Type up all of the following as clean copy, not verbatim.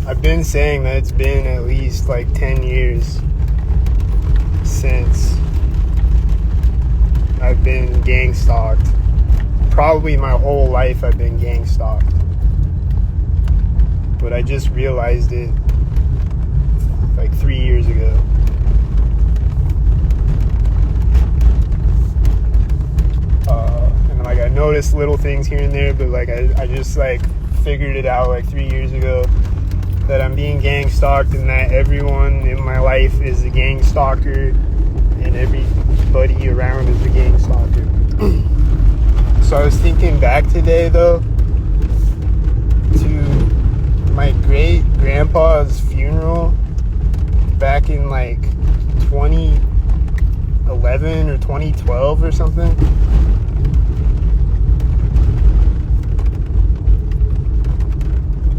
I've been saying that it's been at least like 10 years since I've been gang-stalked. Probably my whole life I've been gang-stalked. But I just realized it like 3 years ago. And like I noticed little things here and there, but like I just like figured it out like 3 years ago that I'm being gang stalked and that everyone in my life is a gang stalker and everybody around is a gang stalker. So I was thinking back today though to my great grandpa's funeral back in like 2011 or 2012 or something.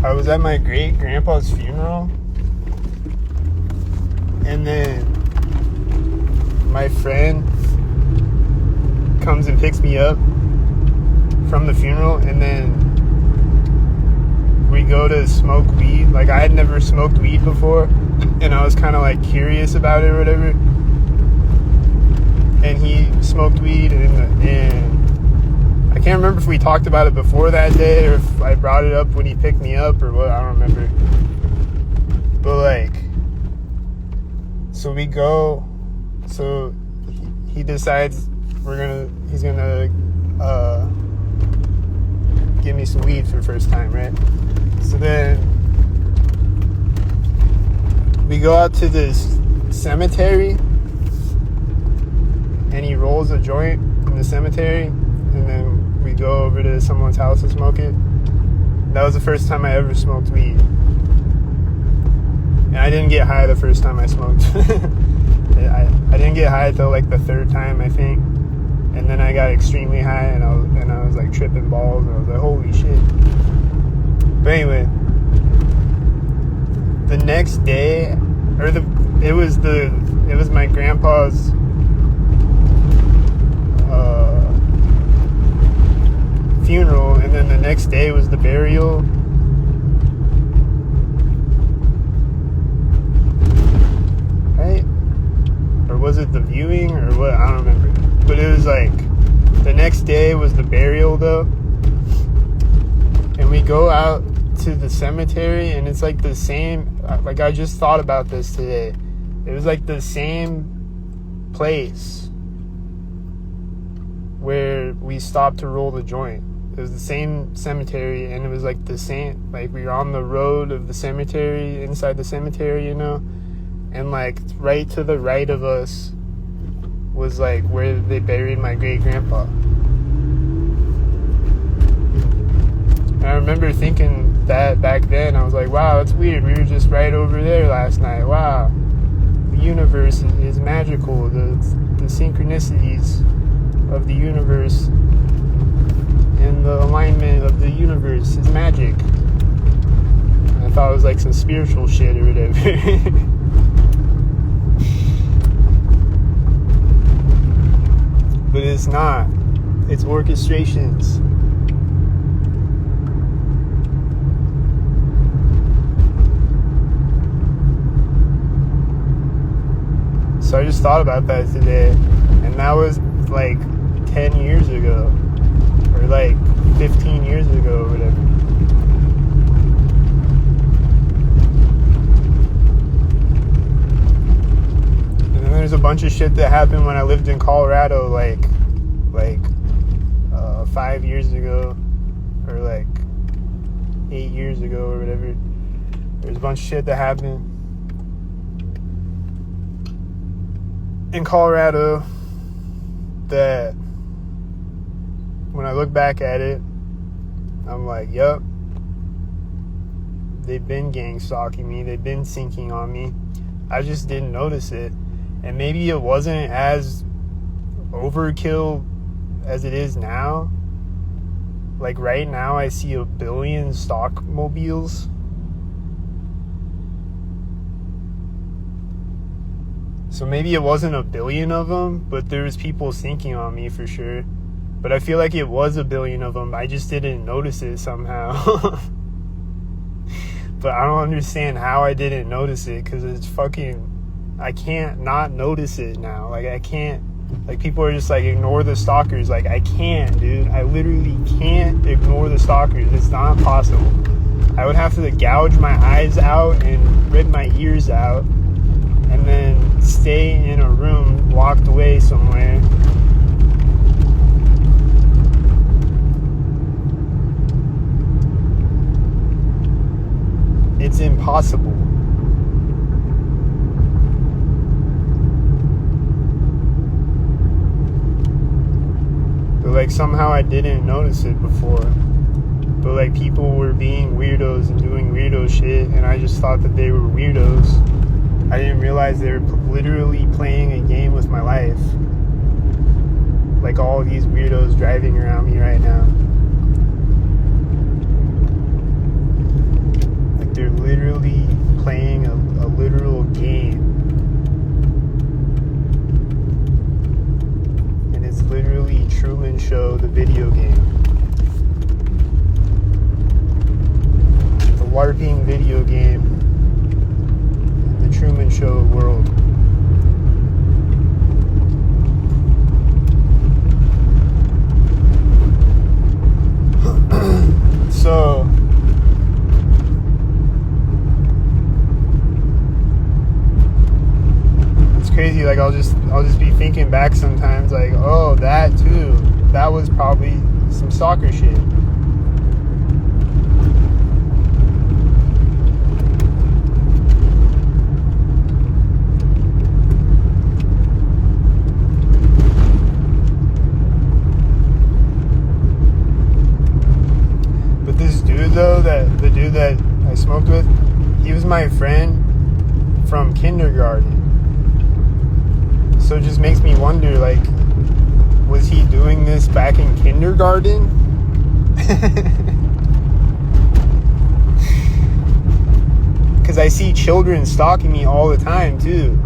I was at my great grandpa's funeral, and then my friend comes and picks me up from the funeral, and then we go to smoke weed. Like, I had never smoked weed before, and I was kind of like curious about it or whatever. And he smoked weed, and I can't remember if we talked about it before that day or if I brought it up when he picked me up or what. I don't remember. But like, so we go. So he decides he's gonna give me some weed for the first time, right? So then we go out to this cemetery, and he rolls a joint in the cemetery, and then we go over to someone's house and smoke it. That was the first time I ever smoked weed. And I didn't get high the first time I smoked. I didn't get high till like the third time, I think. And then I got extremely high, and I was like tripping balls, and I was like, holy shit. But anyway, the next day, it was my grandpa's funeral, and then the next day was the burial. Right? Or was it the viewing or what? I don't remember. But it was like the next day was the burial though. And we go out to the cemetery, and it's like the same, like I just thought about this today. It was like the same place where we stopped to roll the joint. It was the same cemetery, and it was like the same, like we were on the road of the cemetery, inside the cemetery, you know, and like right to the right of us was like where they buried my great grandpa. And I remember thinking that back then, I was like, wow, that's weird. We were just right over there last night. Wow, the universe is magical. The synchronicities of the universe and the alignment of the universe is magic. I thought it was like some spiritual shit or whatever. But it's not. It's orchestrations. So I just thought about that today, and that was like 10 years ago. Or like 15 years ago or whatever. And then there's a bunch of shit that happened when I lived in Colorado, like 5 years ago, or like 8 years ago or whatever. There's a bunch of shit that happened in Colorado that when I look back at it, I'm like, yup, they've been gang stalking me. They've been sinking on me. I just didn't notice it. And maybe it wasn't as overkill as it is now. Like right now, I see 1 billion stockmobiles. So maybe it wasn't 1 billion of them, but there was people sinking on me for sure. But I feel like it was 1 billion of them. I just didn't notice it somehow. But I don't understand how I didn't notice it, because it's fucking, I can't not notice it now. Like, I can't, like, people are just like, ignore the stalkers. Like, I can't, dude. I literally can't ignore the stalkers. It's not possible. I would have to gouge my eyes out and rip my ears out and then stay in a room locked away somewhere. It's impossible. But like, somehow I didn't notice it before. But like, people were being weirdos and doing weirdo shit, and I just thought that they were weirdos. I didn't realize they were literally playing a game with my life. Like all these weirdos driving around me right now. Like, they're literally playing a literal game. And it's literally Truman Show, the video game. The LARPing video game. The Truman Show world. So it's crazy. Like, I'll just be thinking back sometimes, like, oh, that too, that was probably some stalker shit. Though, the dude that I smoked with, he was my friend from kindergarten. So it just makes me wonder, like, was he doing this back in kindergarten? Because I see children stalking me all the time too.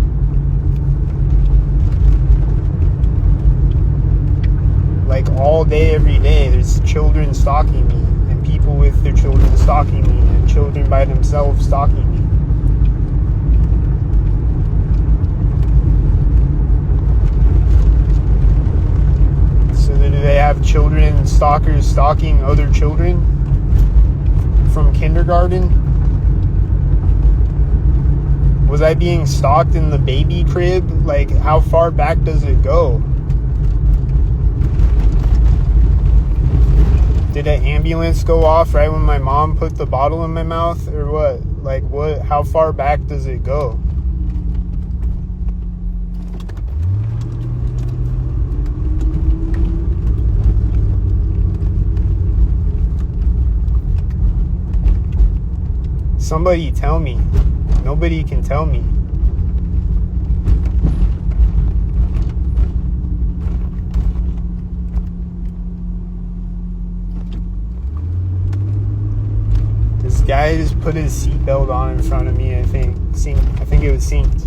Like, all day, every day, there's children stalking me. People with their children stalking me, and children by themselves stalking me. So do they have children stalkers stalking other children from kindergarten? Was I being stalked in the baby crib? Like, how far back does it go? Did an ambulance go off right when my mom put the bottle in my mouth, or what? Like, what? How far back does it go? Somebody tell me. Nobody can tell me. This guy just put his seatbelt on in front of me, I think. I think it was synced.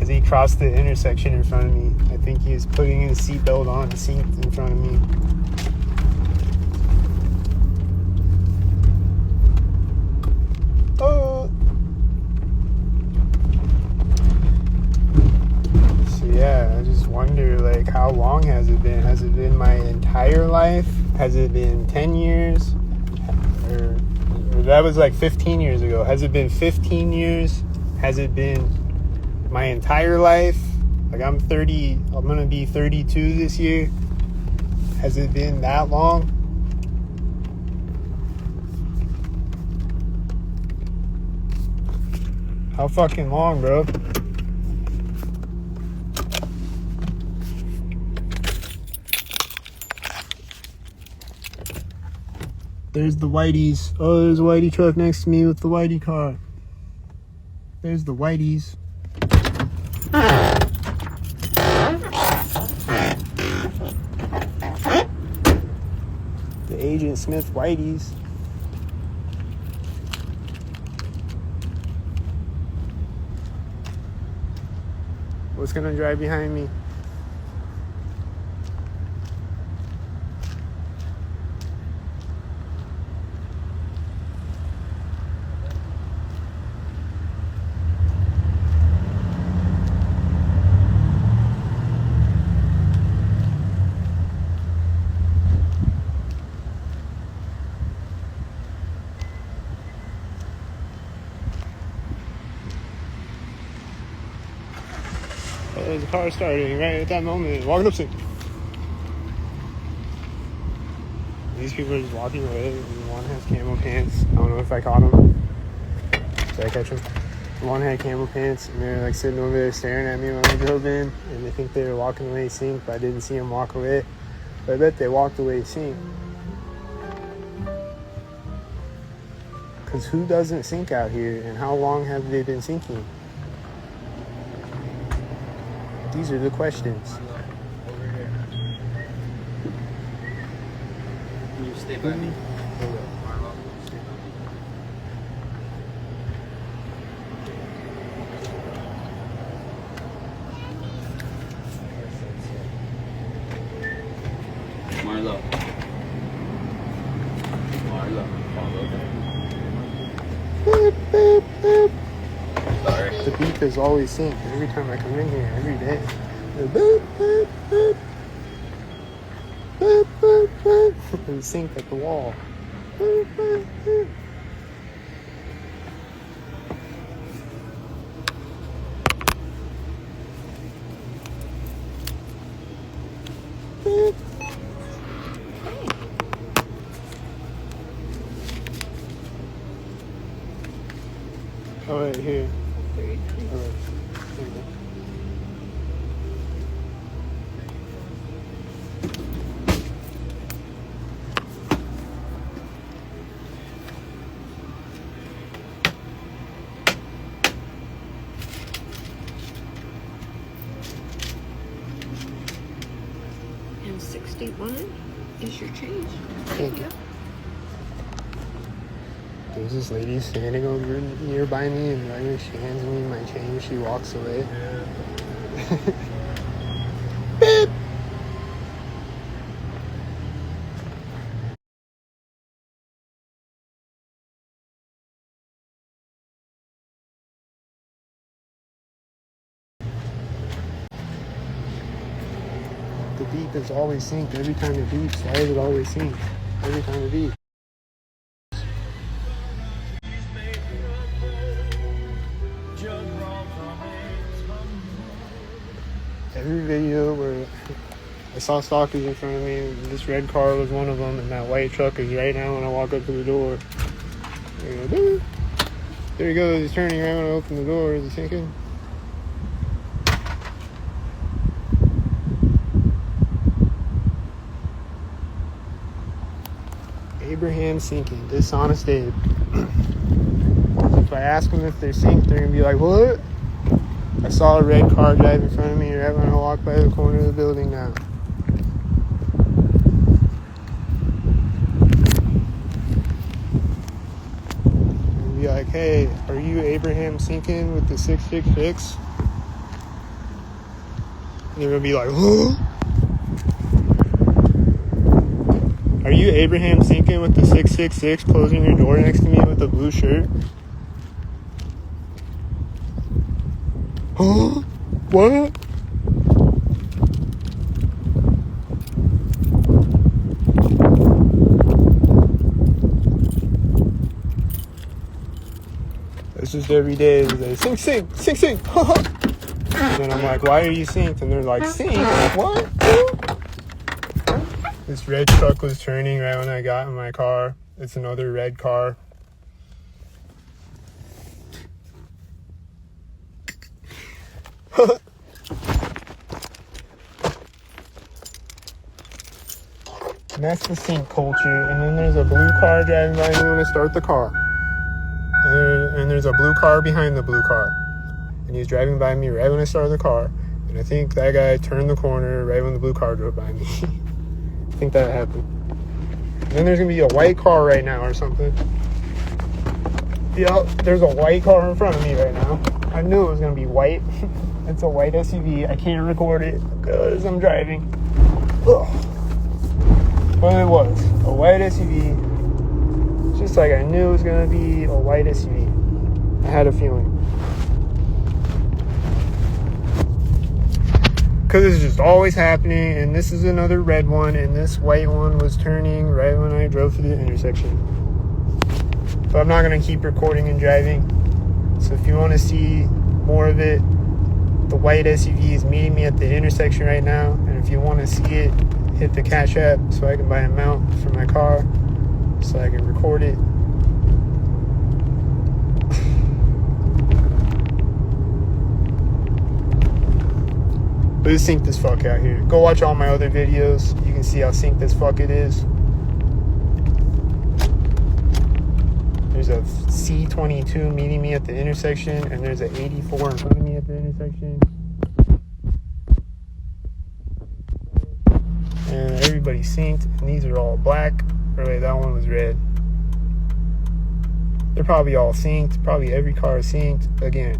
As he crossed the intersection in front of me, I think he was putting his seatbelt on, synced in front of me. Oh. So yeah, I just wonder, like, how long has it been? Has it been my entire life? Has it been 10 years? Or that was like 15 years ago. Has it been 15 years? Has it been my entire life? Like, I'm 30, I'm gonna be 32 this year. Has it been that long? How fucking long, bro? There's the Whiteys. Oh, there's a Whitey truck next to me with the Whitey car. There's the Whiteys. The Agent Smith Whiteys. What's gonna drive behind me? was the car starting right at that moment. Walking up sync. These people are just walking away, and one has camo pants. I don't know if I caught him. Did I catch him? One had camo pants, and they're like sitting over there staring at me when I drove in, and they think they were walking away sync, but I didn't see them walk away. But I bet they walked away sync. Because who doesn't sync out here, and how long have they been syncing? These are the questions. Over here. Can you stay by me? Marlo. Follow them. Boop, boop, boop. Sorry. The beep is always synced every time I come in here, every day. The boop, boop, boop. Boop, boop, boop. It's synced at the wall. Boop, boop, boop. Boop. Oh, right here. All right. There you go. And 61 is your change. Thank you. There's this lady standing over nearby me, and right when she hands me my change, she walks away. Beep! The beep is always synced every time it beeps. Why is it always synced every time it beeps? Every video where I saw stalkers in front of me, and this red car was one of them, and that white truck is right now when I walk up to the door. There he goes, he's turning right when I open the door. Is he sinking? Abraham sinking, dishonest Abe. If I ask them if they're synced, they're gonna be like, what? I saw a red car drive in front of me right when I walked by the corner of the building now. And be like, hey, are you Abraham sinking with the 666? And they're gonna be like, huh? Are you Abraham sinking with the 666 closing your door next to me with the blue shirt? Huh? What? It's just every day they sing, sing, sing, sing. And then I'm like, why are you synced? And they're like, sing? What? This red truck was turning right when I got in my car. It's another red car. And that's the sync culture. And then there's a blue car driving by me when I start the car. And there's a blue car behind the blue car. And he's driving by me right when I started the car. And I think that guy turned the corner right when the blue car drove by me. I think that happened. And then there's going to be a white car right now or something. Yep, there's a white car in front of me right now. I knew it was going to be white. It's a white SUV. I can't record it because I'm driving. Ugh. But it was a white SUV. Just like I knew it was going to be a white SUV. I had a feeling. Because it's just always happening. And this is another red one. And this white one was turning right when I drove through the intersection. But I'm not going to keep recording and driving. So if you want to see more of it, The white SUV is meeting me at the intersection right now, and if you want to see it, hit the Cash App so I can buy a mount for my car so I can record it. But it's synced as fuck out here. Go watch all my other videos. You can see how synced as fuck it is. There's a C22 meeting me at the intersection, and there's an 84 in front of me at the intersection. And everybody's synced, and these are all black. Or wait, that one was red. They're probably all synced. Probably every car is synced. Again,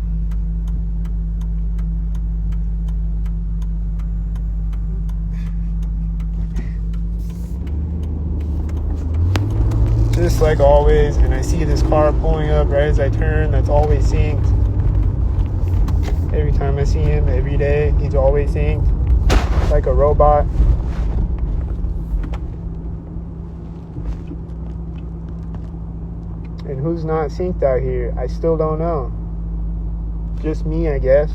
just like always, and I see this car pulling up right as I turn. That's always synced. Every time I see him, every day, he's always synced. Like a robot. And who's not synced out here? I still don't know. Just me, I guess,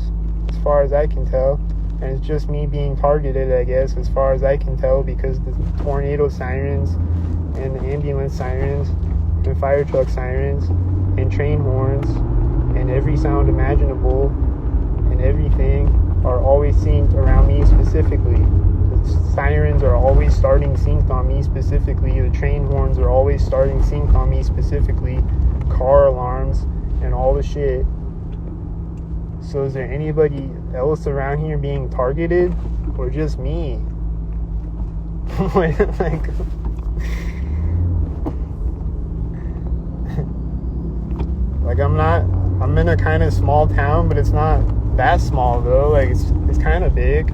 as far as I can tell. And it's just me being targeted, I guess, as far as I can tell, because the tornado sirens and the ambulance sirens and fire truck sirens and train horns and every sound imaginable and everything are always synced around me specifically. The sirens are always starting synced on me specifically. The train horns are always starting synced on me specifically. Car alarms and all the shit. So is there anybody else around here being targeted, or just me? Like, I'm in a kind of small town, but it's not that small though. Like it's kind of big.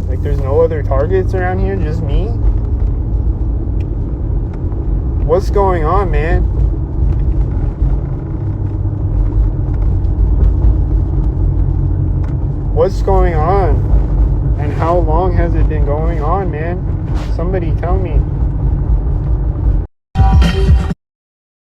Like there's no other targets around here, just me. What's going on, man? What's going on? And how long has it been going on, man? Somebody tell me.